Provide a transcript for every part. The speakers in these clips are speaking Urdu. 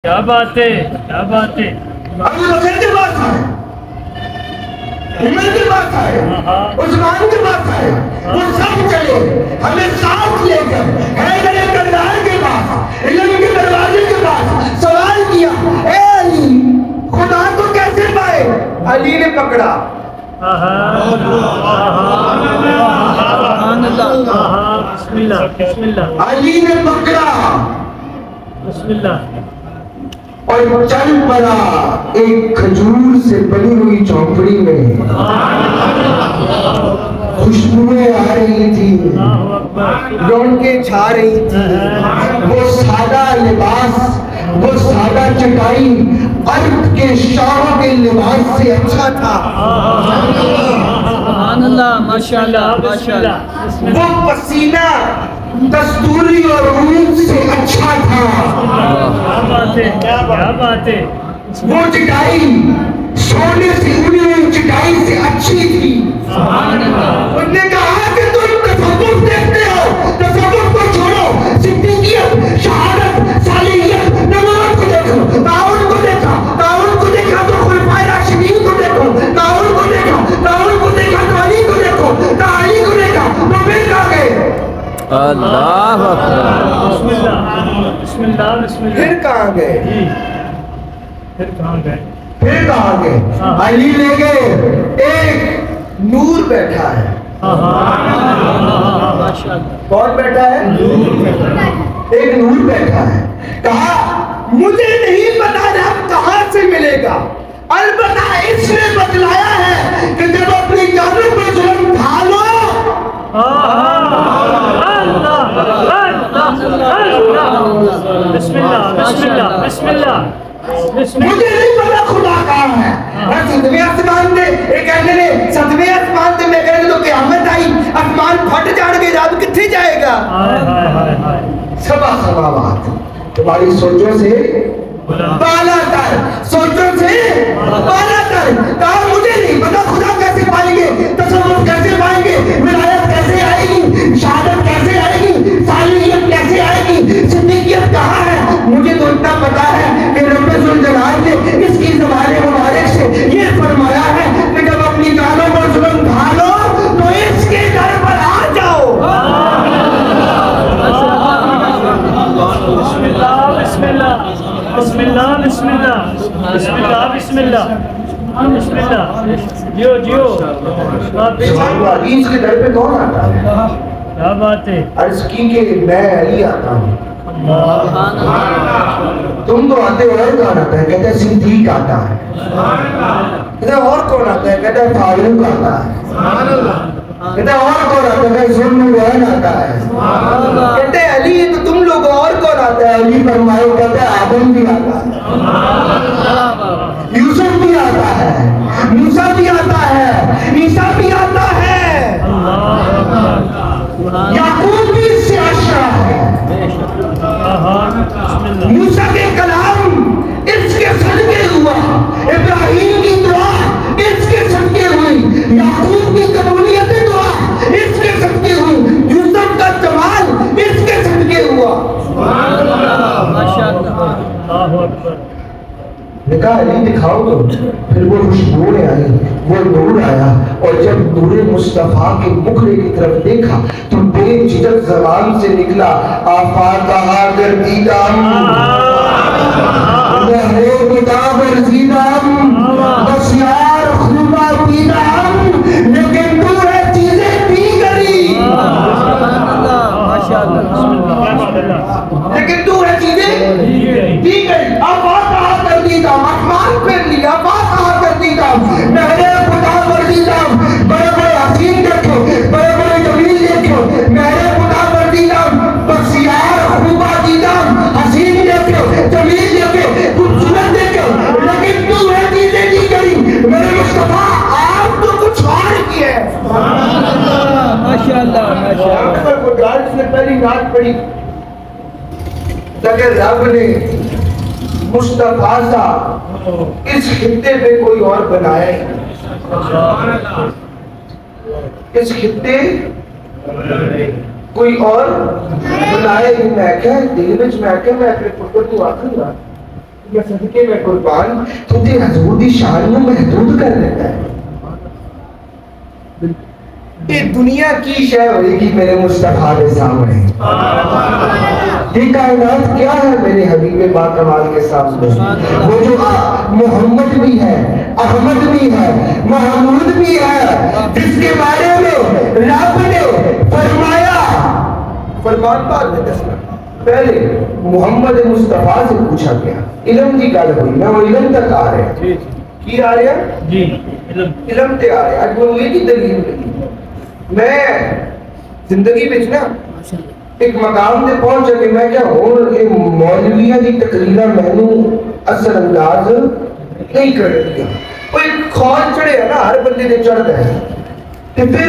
کیا بات ہے، کیا بات ہے. ابو بکر کے پاس آئے، عمر کے پاس آئے، عثمان کے پاس آئے، وہ سب چلے ہمیں ساتھ لے کر حیدر کردار کے پاس، علم کے دروازے کے پاس سوال کیا، اے علی خدا کو کیسے پائے؟ علی نے پکڑا، بسم اللہ بسم اللہ علی نے پکڑا بسم اللہ. اور چل پڑا ایک کھجور سے بنی ہوئی چوپڑی میں. خوشبوئیں آ رہی تھی، رونقیں چھا رہی تھی. وہ سادہ لباس، وہ سادہ چٹائی عرب کے شاہوں کے لباس سے اچھا تھا. سبحان اللہ، ماشاء اللہ ماشاء اللہ. وہ پسینہ دستوری اور اونٹ سے اچھا تھا. کیا بات ہے، کیا بات ہے. وہ چٹائی سونے سے اڑی ہوئی چٹائی سے اچھی تھی. انہوں نے کہا کہ تم تصوف دیکھتے ہو، تصوف کو چھوڑو، صدیقیت، شہادت، صالحیت، نماز کو دیکھو. تعاون کو دیکھا، تعاون کو دیکھا تو خلفائے راشدین کو دیکھو، تعاون کو دیکھا، تعاون کو دیکھا تو علی کو دیکھو، علی کو دیکھا تو پھر کہا گئے اللہ اکبر. بسم اللہ بسم اللہ بسم اللہ. پھر کہاں گئے؟ جی پھر کہاں گئے؟ پھر کہاں گئے؟ علی لے گئے ایک نور بیٹھا ہے. ماشاء اللہ. کون بیٹھا ہے؟ ایک نور بیٹھا ہے. کہا مجھے نہیں پتا رب کہاں سے ملے گا، البتہ اس نے بتلایا ہے کہ جب اپنی جانوں پر ظلم ڈھالو. بسم اللہ بسم اللہ بسم اللہ. مجھے نہیں پتا خدا کہاں ہے. ستویں آسمان دے ایک کہنے نے ستویں آسمان دے میں کہنے تو قیامت آئی، آسمان پھٹ جان گے، رب کتنے جائے گا؟ سبا سماوات تمہاری سوچوں سے بالا تر، سوچوں سے بالا تر. کہا مجھے نہیں پتا خدا کیسے پائیں گے، تصوف کیسے پائیں گے، ولایت کیسے آئے گی، شہادت کیسے آئے گی، صالحیت کیسے آئے گی، صدیقیت کہاں ہے. مجھے تو اتنا پتا ہے کہ رب ذوالجلال نے اس کی زبان مبارک سے یہ فرمایا ہے کہ جب اپنی جانوں پر ظلم ڈھالو تو اس کے در پر آ جاؤ. بسم اللہ بسم اللہ بسم اللہ بسم اللہ بسم اللہ بسم اللہ بسم اللہ. جیو جیو. عزیز کے در پہ کون آتا ہے؟ کیا بات ہے. عرض کی کہ میں علی آتا ہوں. تم تو آتے ہو، اور کون آتا ہے؟ کہتے ہیں صدیق آتا ہے. کہتے ہیں اور کون آتا ہے؟ کہتے ہیں فاروق آتا ہے. کہتے ہیں اور کون آتا ہے؟ ذوالنورین آتا ہے. کہتے ہیں علی تو تم لوگ اور کون آتا ہے؟ علی فرمائے کہتے ہیں آدم بھی آتا ہے، یوسف بھی آتا ہے، موسیٰ بھی آتا ہے، عیسیٰ بھی آتا ہے، یعقوب بھی اس سے اشرا ہے. موسیٰ کے کلام اس کے صدقے ہوا، ابراہیم کی دعا اس کے صدقے ہوئی، یعقوب کی قبولیت دعا اس کے صدقے ہوئی، یوسف کا جمال اس کے صدقے ہوا. ماشاء اللہ. اللہ اکبر. نے کہا علی دکھاؤ تو. پھر وہ خوشبوئیں آئی، وہ نور آیا، اور جب نور مصطفیٰ کے مکھڑے کی طرف دیکھا تو بے جھجک زبان سے نکلا آفاق گردیدم لہرے کتاب رسیدم بس یار خوبہ پیدم، لیکن تو ہے چیزیں دیگری. ماشاء اللہ. لیکن تو ہے چیزیں دیگری. آفاق کر دیتا، آسمان پھر لیا، بات کہاں کر دیتا، نہرے خدا کر دیتا، بڑے بڑے حسین دیکھو، بڑے بڑے جمیل دیکھو، نہرے خدا کر دیتا، بس یار خوبہ دیتا، حسین دیکھو، جمیل دیکھو، خوبصورت دیکھو، لیکن تو ہے چیزیں دی کری. میرے مصطفیٰ آپ تو کچھ اور کی ہے. ماشاء اللہ ماشاء اللہ. اگر وہ گارڈ سے پہلی رات پڑی تاکہ رب نے مصطفیٰ سا اس خطے پہ کوئی اور بنایا ہی نہیں. اس خطے کوئی اور بنایا ہی. میں کہا دل وچ میں کہا میں اپنے پتر کو آکھوں گا یا صدقے میں قربان تجھے حضور دی شان میں محدود کر دیتا ہے. یہ دنیا کی شے ہوئے گی میرے مصطفیٰ کے سامنے. یہ کائنات کیا ہے میرے حبیب با کمال کے سامنے. وہ جو محمد بھی ہے, احمد بھی ہے, محمود بھی ہے, جس کے بارے میں رب نے فرمایا, فرمان بعد میں دسنا, پہلے محمد مصطفیٰ سے پوچھا گیا. علم کی گل ہوئی نا, وہ علم تک آ رہے ہیں. کی آ رہے ہیں جی علم تے آ رہے ہیں. اج وہ یہ کی دلیل نہیں. میں زندگی میں نا ایک مقام تے پہنچ کے میں کیا ہوں یہ مولویاں دی تقریراں مینوں اثر انداز نہیں کر دیا. وہ ایک خوف چڑھے نا ہر بندے نے چڑھتا ہے تے پھر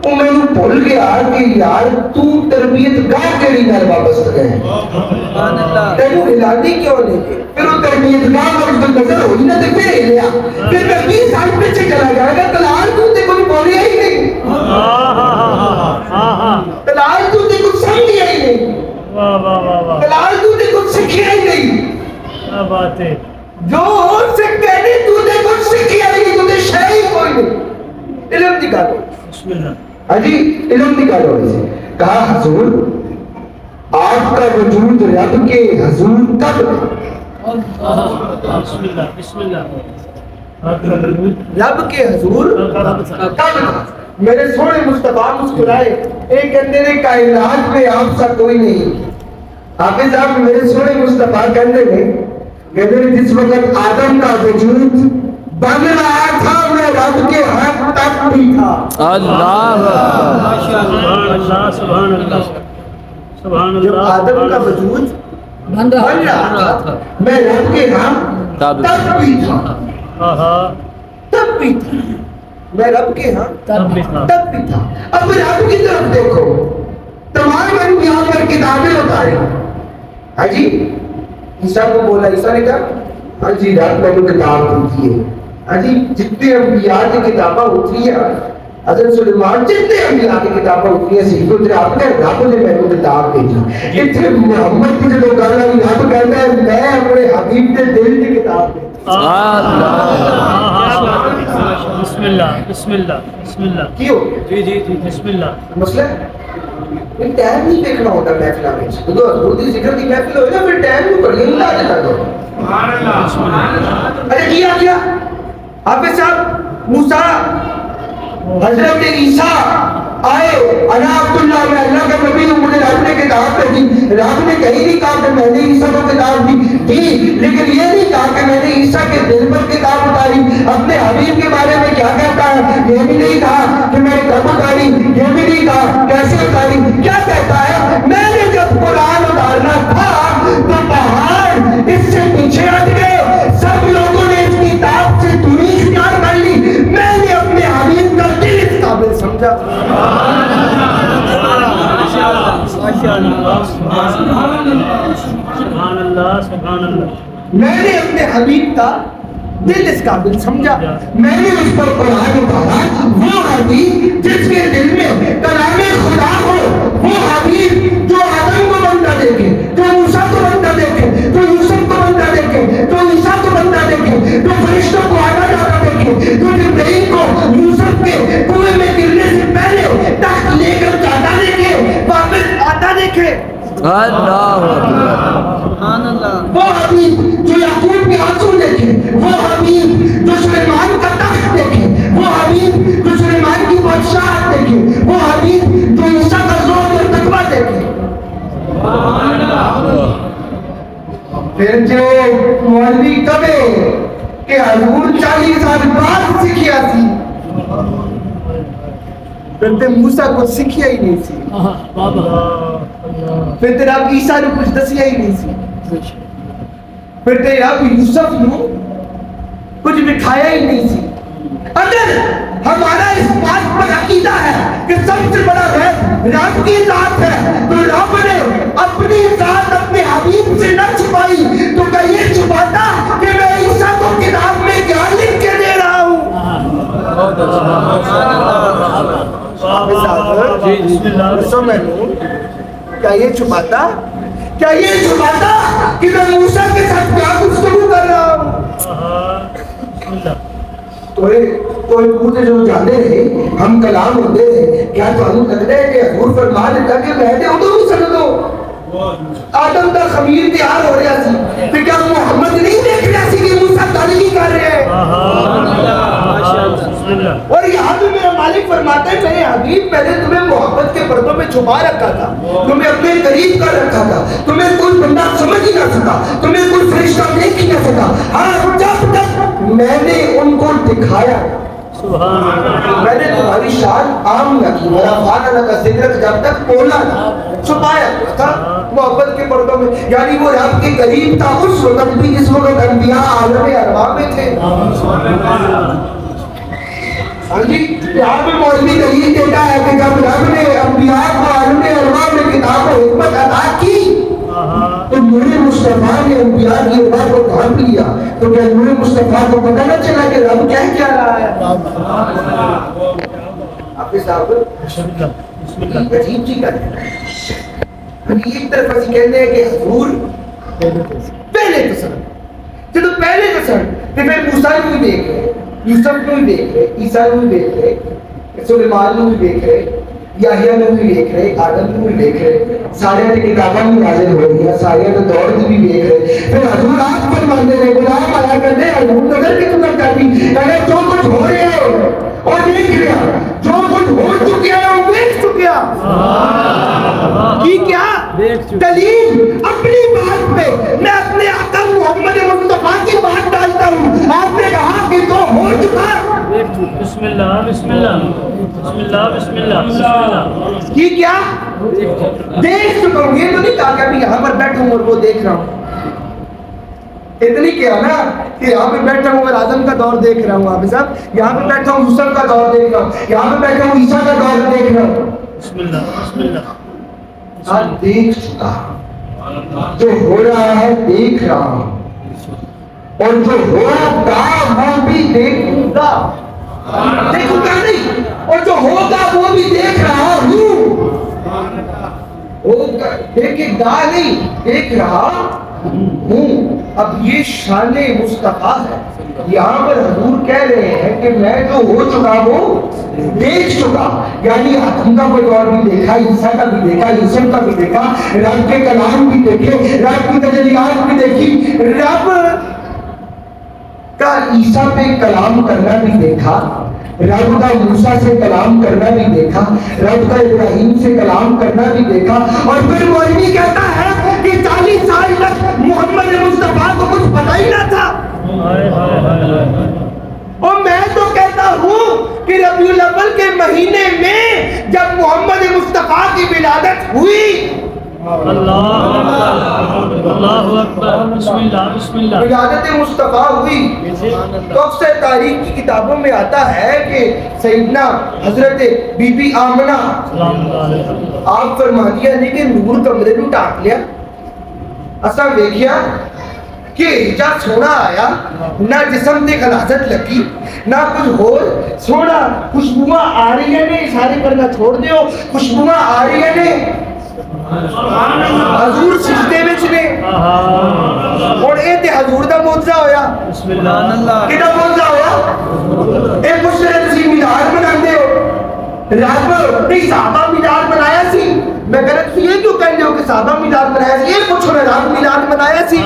وہ مینوں بھول گیا کہ یار تو تربیت گاہ کیڑی نال واپس گئے سبحان اللہ. تینوں ہلاندی کیوں نہیں. پھر وہ تربیت گاہ پر نظر ہوئی نا تے پھر ہلیا. پھر میں 20 سال پیچھے چلا گیا کہ کلال تو تے کوئی بولیا ہی نہیں. کلال تو تے کچھ سمجھیا ہی نہیں. واہ واہ واہ واہ کلال تو تے کچھ سیکھیا ہی نہیں. کیا بات ہے. جو ہو سکتے نہیں تو تے کچھ سیکھیا ہی نہیں. تو تے شے ہی کوئی نہیں. علم دی گل. بسم اللہ. ہاں جی علم کی گل ہو رہی ہے. کہا حضور آپ کا وجود رب کے حضور کب بسم اللہ بسم اللہ. رب کے حضور کب تھا. میرے سونے مصطفیٰ مسکرائے. ایک کہتے نے کائنات میں آپ سا کوئی نہیں. حافظ صاحب میرے سونے مصطفیٰ کہتے نے جس وقت آدم کا وجود بن رہا تھا میں رب کے حق تک بھی تھا. اللہ سبحان اللہ سبحان اللہ سبحان جب اللہ. آدم کا وجود بن رہا تھا میں رب کے ہاں تب تب بھی تھا. آہا تب بھی تھا میں رب کے ہاں تب بھی تھا. تب بھی تھا. اب رب کی طرف دیکھو. تمام انبیاء پر کتابیں اتاری. ہاں جی عیسیٰ کو بولا. عیسیٰ نے کہا ہاں جی رب میں تو کتاب ہوتی ہے. ہاں جی جتنے انبیاء کی کتابیں اتری ہیں حضرت سلیمان جتنے انبیاء کی کتابیں اتری ہیں صحیح اترے آپ نے رب نے میں کو کتاب بھیجی. اتنے محمد کی جو گل ہے رب کہتا ہے میں اپنے حبیب کے دل کی کتاب بھیجی. بسم اللہ بسم اللہ بسم اللہ. کی ہو گیا جی جی جی بسم اللہ. مسئلہ یہ ٹائم نہیں دیکھنا ہوتا محفلہ میں. تو حضور دی ذکر کی محفل ہوئے نا پھر ٹائم کو پڑھیے نہیں لاتے دو. ارے کیا کیا حافظ صاحب موسیٰ حضرت عیسیٰ آئے انا عبداللہ میں اللہ کا نبی ہوں مجھے رب نے کتاب بھیجی. رب نے کہیں نہیں کہا کہ میں نے عیسیٰ کو کتاب دی لیکن یہ نہیں کہا کہ میں نے عیسیٰ کے دل پر کتاب اتاری. اپنے حبیب کے بارے میں کیا کہتا ہے یہ بھی نہیں کہا کہ میں نے کب اتاری. یہ بھی نہیں کہا کیسے اتاری. کیا کہتا ہے میں نے جب قرآن اتارنا تھا تو پہاڑ اس سے پیچھے ہٹ گئے. سب لوگوں نے اس کتاب سے دوری اختیار کر لی. میں نے اپنے حبیب کا دل اس قابل سمجھا. سبحان اللہ سبحان اللہ. میں نے اپنے حبیب کا دل اس قابل سمجھا. میں نے اس پر قرآن اتارا. وہ حبیب جس کے دل میں کلام خدا ہو. وہ حبیب جو آدم کو بندہ دیکھے, جو موسیٰ کو بندہ دیکھے, جو یوسف کو بندہ دیکھے, جو عیسیٰ کو بندہ دیکھے, جو فرشتوں کو آنا جانا دیکھے, جو جبرائیل کو یوسف کے کنویں میں گرنے سے پہلے تخت لے کر جاتا دیکھے واپس آتا دیکھے. اللہ سبحان اللہ. وہ حبیب جو یعقوب کے آنسو دیکھے. وہ حبیب جو سلیمان کا تخت دیکھے. وہ حبیب جو سلیمان کی بادشاہت دیکھے. وہ حبیب جو عیسیٰ کا زور اور تقویٰ دیکھے. پھر جو مولوی کبے کہ حضور 40 سال بعد سیکھیا سی پھر تے موسیٰ کو سیکھیا ہی نہیں سی. پھر تے رب عیسیٰ نے کچھ دسیا ہی نہیں سی. پھر تے رب یوسف نو کچھ بٹھایا ہی نہیں سی. اگر ہمارا اس بات پر عقیدہ ہے کہ سب سے بڑا غیب رب کی ذات ہے تو رب نے اپنی ذات اپنے حبیب سے نہ چھپائی تو کیا یہ چھپاتا کہ میں عیسیٰ کو کتاب میں کیا لکھ کے دے رہا ہوں. کیا یہ چھپاتا کہ میں موسیٰ کے ساتھ کیا کچھ کوئی پوچھے جو جانے رہے ہم کلام ہوتے رہے کیا تو ہم لگ رہے کہ حضور فرما دیتا کہ میں دے ادھر سن دو آدم کا خمیر تیار ہو رہا سی پھر کیا محمد نہیں دیکھ رہا سی کہ موسیٰ تعلیمی کر رہے ہیں اور یہاں بھی میرا مالک فرماتا ہے میرے حبیب میں نے تمہیں محبت کے پردوں میں چھپا رکھا تھا تمہیں اپنے قریب کر رکھا تھا تمہیں کوئی بندہ سمجھ ہی نہ سکا تمہیں کوئی فرشتہ دیکھ ہی نہ سکا ہاں جب تک میں نے ان کو دکھایا میں نے تمہاری شان عام نہ کی میرا فانا نہ کا ذکر جب تک بولا نہ چھپایا تھا محبت کے پردوں میں یعنی وہ رب کے قریب تھا اس وقت بھی جس وقت انبیاء عالم ارواح میں تھے ہاں جی یہاں پہ مولوی دلیل دیتا ہے کہ جب رب نے انبیاء کو عالم ارواح میں کتاب و حکمت عطا کی تو نور مصطفیٰ نے انبیاء کی ارواح کو ڈھانپ لیا تو کیا نور مصطفیٰ کو پتہ نہ چلا کہ رب کہہ کیا رہا ہے آپ کے صاحب عجیب چیز کرتے ہیں ایک طرف ਅਸੀਂ ਕਹਿੰਦੇ ہیں کہ حضور پہلے تو سن جب پہلے تو سن تو پھر موسیٰ کو بھی دیکھ رہے یوسف کو بھی دیکھ رہے عیسیٰ کو بھی دیکھ رہے سلیمان کو بھی دیکھ رہے یحییٰ کو بھی دیکھ رہے آدم کو بھی دیکھ رہے سارے کی کتابیں بھی نازل ہو رہی ہیں سارے کے دور بھی دیکھ رہے پھر حضور آپ فرماتے ہیں غلام آیا کرتے ہیں حضور نظر کی تمہیں کرتی اگر جو کچھ ہو رہے ہیں اور دیکھ رہا جو کچھ ہو چکے ہیں وہ دیکھ چکے کی کیا دلیل اپنی بات پہ میں اپنے آقا محمد مصطفیٰ کی بات ڈالتا ہوں آپ نے کہا کہ تو ہو چکا بسم اللہ بسم اللہ بسم اللہ بسم اللہ بسم اللہ کی کیا دیکھ چکا ہوں یہ تو نہیں کہا کہ ابھی یہاں پر بیٹھا ہوں اور وہ دیکھ رہا ہوں اتنی کیا نا کہ یہاں پہ بیٹھا ہوں اور آدم کا دور دیکھ رہا ہوں آپ صاحب یہاں پہ بیٹھا ہوں یوسف کا دور دیکھ رہا ہوں یہاں پہ بیٹھا ہوں عیسیٰ کا دور دیکھ رہا ہوں بسم اللہ بسم اللہ آپ دیکھ چکا جو ہو رہا ہے دیکھ رہا ہوں اور جو ہوگا وہ بھی دیکھوں گا دیکھوں گا نہیں اور جو ہوگا وہ بھی دیکھ رہا ہوں دیکھے گا نہیں دیکھ رہا ہوں اب یہ شان مصطفیٰ ہے یہاں پر حضور کہہ رہے ہیں کہ میں جو ہو چکا وہ دیکھ چکا یعنی آدم کا کوئی دور بھی دیکھا عیسیٰ کا بھی دیکھا یوسف کا بھی دیکھا رب کے کلام بھی دیکھے رب کی تجلیات بھی دیکھی رب کا عیسیٰ پہ کلام کرنا بھی دیکھا رب کا موسیٰ سے کلام کرنا بھی دیکھا رب کا ابراہیم سے کلام کرنا بھی دیکھا اور پھر مولوی کہتا ہے کہ 40 سال تک محمد مصطفیٰ کو کچھ پتہ ہی نہ تھا اور میں تو کہتا ہوں کہ ربیع الاول کے مہینے میں جب محمد مصطفیٰ کی ولادت ہوئی اللہ اکبر بسم اللہ بسم اللہ ولادت مصطفیٰ ہوئی تو اکثر تاریخ کی کتابوں میں آتا ہے کہ سیدنا حضرت بی بی آمنہ آپ فرما دیا نے کہ نور کمرے میں ٹاک لیا اساں دیکھیا کہ ہجا سونا آیا نہ جسم تے غلاظت لگی نہ کچھ ہو سونا خوشبوواں آ رہی ہیں نے اشارے کرنا چھوڑ دیو خوشبوواں آ رہی ہیں نے حضور سجدے وچ نے اور اے تے حضور دا معجزہ ہویا بسم اللہ کیڑا معجزہ ہویا اے پوچھ رہے تسی میلاد مناندے ہو رب نے صحابہ میلاد منایا سی میں غلط سی یہ کیوں کہندے ہو کہ صحابہ میلاد منایا سی یہ پوچھو نا رب میلاد منایا سی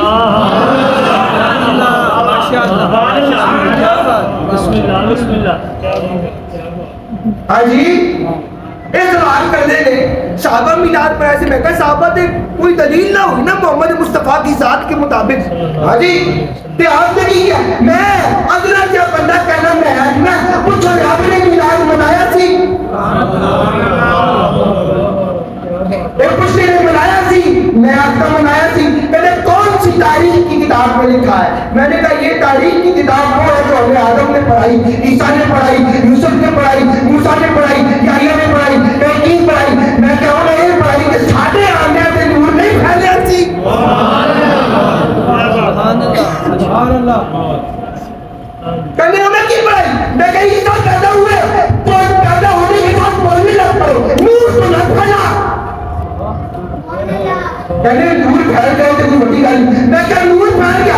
بسم اللہ بسم اللہ ہاں جی اے سوال کر دے لے صحابہ میلاد منایا سی میں کہا صحابہ تے کوئی دلیل نہ ہوئی نا محمد مصطفیٰ کی ذات کے مطابق ہاں جی تے آپ نے کیا میں ادنا کیا بندہ کہنا میں ہے نا پوچھو رب نے میلاد منایا سی اے کچھ نے منایا سی میں آپ کا منایا سی کہتے کون سی تاریخ کی کتاب میں لکھا ہے میں نے کہا یہ تاریخ کی کتاب وہ ہے جو ہمیں آدم نے پڑھائی عیسیٰ نے پڑھائی یوسف نے پڑھائی موسیٰ نے پڑھائی یحییٰ نے پڑھائی کی پڑھائی میں کہوں نے یہ پڑھائی کہ ساڑھے آنے سے نور نہیں پھیلے سی سبحان اللہ کہنے ہمیں کی پڑھائی میں کہا عیسیٰ پیدا ہوئے تو پیدا ہونے کے بعد مولوی لگ پڑھو نور تو نہ پھیلا کہنے نور پھیل گئے تو کوئی بڑی گل میں کہا نور پھیل گیا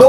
2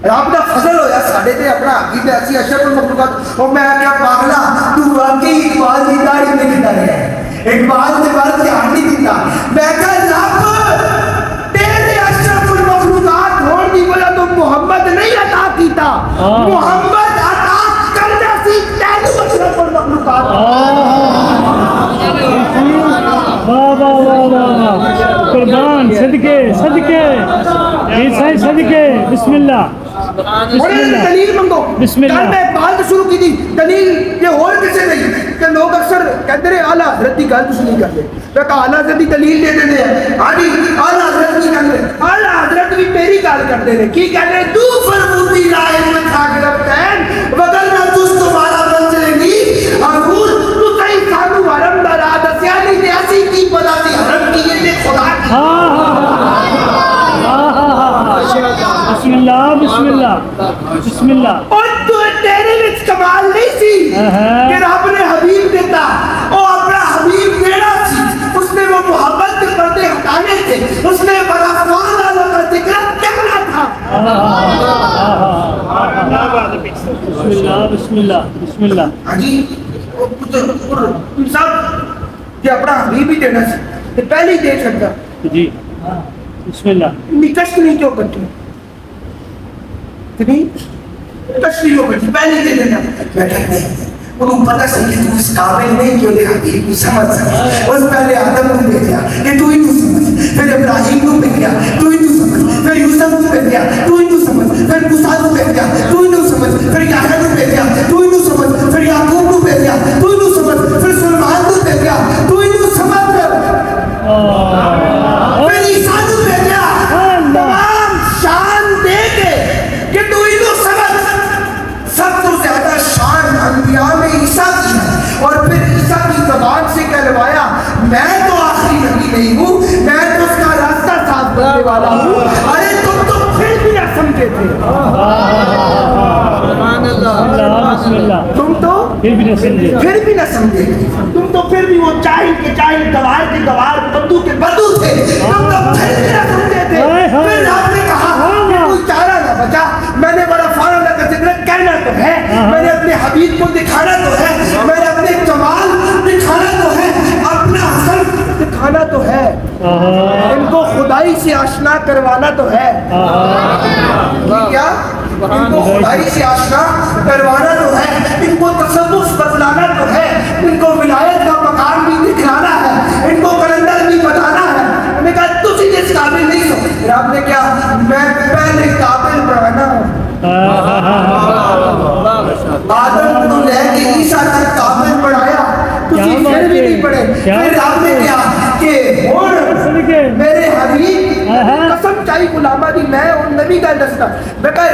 رب دا فضل ہویا ساڈے تے اپنا عقیدہ اسی اشرف المخلوقات اور میں کیا پاگلا تو واقعی اقبال دی داڑھی میں کیتا رہا اقبال دے بارے دھیان نہیں دیتا میں کہا رب تیرے اشرف المخلوقات ہون دی وجہ تو محمد نہیں عطا کیتا محمد عطا کردا سی تینوں اشرف المخلوقات واہ واہ واہ واہ قربان صدقے صدقے عیسائی صدقے بسم اللہ اور دلیل منگو بسم اللہ کل میں بات شروع کی تھی دلیل یہ اور کسے نہیں کہ لوگ اکثر کہتے ہیں اعلیٰ حضرت کی گل کچھ نہیں کرتے میں کہا اعلیٰ حضرت کی دلیل دے دیتے ہیں ہاں جی اعلیٰ حضرت کی گل اعلیٰ حضرت بھی میری گل کرتے ہیں کی کہتے ہیں تو فرمودی رائے میں تھا گرفتین وگرنہ تجھ تمہارا منزل نہیں حضور تو صحیح سانو حرم دارا دسیا نہیں دے اسی کی پتا سی حرم کی یہ دے خدا کی بسم اللہ بسم اللہ بسم اللہ اور تو تیرے وچ کمال نہیں سی کہ رب نے حبیب دیتا وہ اپنا حبیب دینا سی اس نے وہ محبت کے پردے ہٹانے تھے اس نے بڑا فان اللہ کا ذکر کرنا تھا بسم اللہ بسم اللہ بسم اللہ ہاں جی صاحب کہ اپنا حبیب ہی دینا سی پہلے ہی دے سکتا جی بسم اللہ نکشت نہیں کیوں کرتی اتنی تشریح کرتی پہلے دے دینا میں کہتے ہیں انہوں پتہ سی کہ تو اس قابل نہیں کیوں لکھا کہ تو سمجھ سکتا اس پہلے آدم کو بھیجا کہ تو ہی تو سمجھ پھر ابراہیم کو بھیجا تو ہی تو سمجھ پھر یوسف کو بھیجا تو ہی تو سمجھ پھر موسیٰ کو بھیجا تو ہی تو سمجھ پھر یحییٰ کو بھیجا تو ہی تو سمجھ پھر یعقوب کو بھیجا تو ہی تو سمجھ پھر سلیمان کو بھیجا تو ہی تو سمجھ پھر عیسیٰ کو بھیجا تمام شان دے کے کہ تو ہی تو سمجھ سب تو زیادہ شان انبیاء میں عیسیٰ کی ہے اور پھر عیسیٰ کی زبان سے کہلوایا میں تو آخری نبی نہیں ہوں میں تو اس کا راستہ صاف کرنے والا ہوں ارے تم تو پھر بھی نہ سمجھے تھے بسم اللہ تم تو پھر بھی نہ سمجھے پھر بھی نہ سمجھے تم تو پھر بھی وہ چاہل کے چاہل گوار کے گوار بدو کے بدو تھے تم تو پھر بھی نہ سمجھے تھے پھر آپ نے کہا کہ کوئی چارہ نہ بچا میں نے بڑا فارغ کا ذکر کہنا تو ہے میں نے اپنے حبیب کو دکھانا تو ہے میں نے اپنے جمال دکھانا تو ہے اپنا حسن دکھانا تو ہے ان کو خدائی سے آشنا کروانا تو ہے کیا ان کو خدائی سے آشنا کروانا تو ہے ان کو تصوف بتلانا تو ہے ان کو ولایت کا مقام بھی دکھلانا ہے ان کو کلندر بھی بتانا ہے میں نے کہا تجھے اس قابل نہیں ہو آپ نے کیا میں پہلے قابل بنانا ہوں آدم کو لے کے عیسیٰ تک قابل بڑھایا تجھے پھر بھی نہیں پڑے پھر آپ نے کیا کہ میرے حبیب قسم چاہی غلامہ دی میں ان نبی کا دستہ